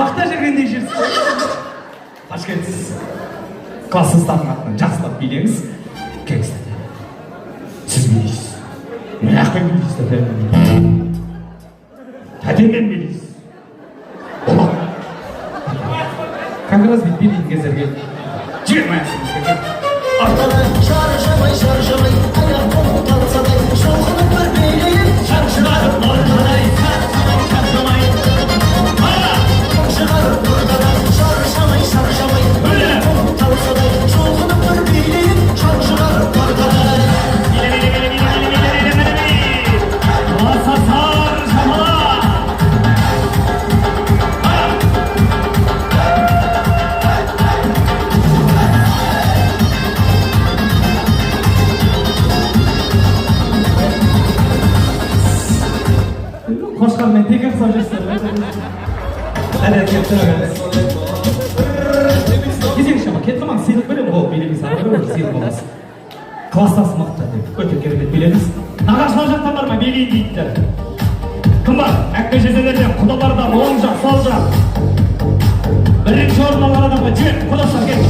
мақта жегендей жүрсіз. Ташкентсіз. Классыңыздардың атынан жақсылап билеңіз. Кеңістер. Сіз билейсіз. Мынақпен билейсіз, тәтемен. Тәтемен билейсіз. Болады. Как раз бит билейтін кездерге жібермейсіңіз екен. Артадан шаржамай, аяқ қолын талсадай, шоқынып бір билейін, шаржығарып ортадай, шаржамай. Шығарып ортадан шаржамай, аяқ қолын талсадай, шоқынып бір билейін, шаржығарып ортадай. Қошқармен текер сау жүрсіздер. Әдет кеп тұрыңыз. Кезеңші ма, кетті маңыз сыйлық берем ғой, билеміз ағыр сыйлық болмас. Кластасы мықты деп, өте керемет билеміз. Нағашылар жақтан бар ма, билейін дейттер. Кім бар? Әкке жезелерден, құдалардан, оң жақ, сол жақ. Бірінші орын алған адамға жібер, құдаса кел.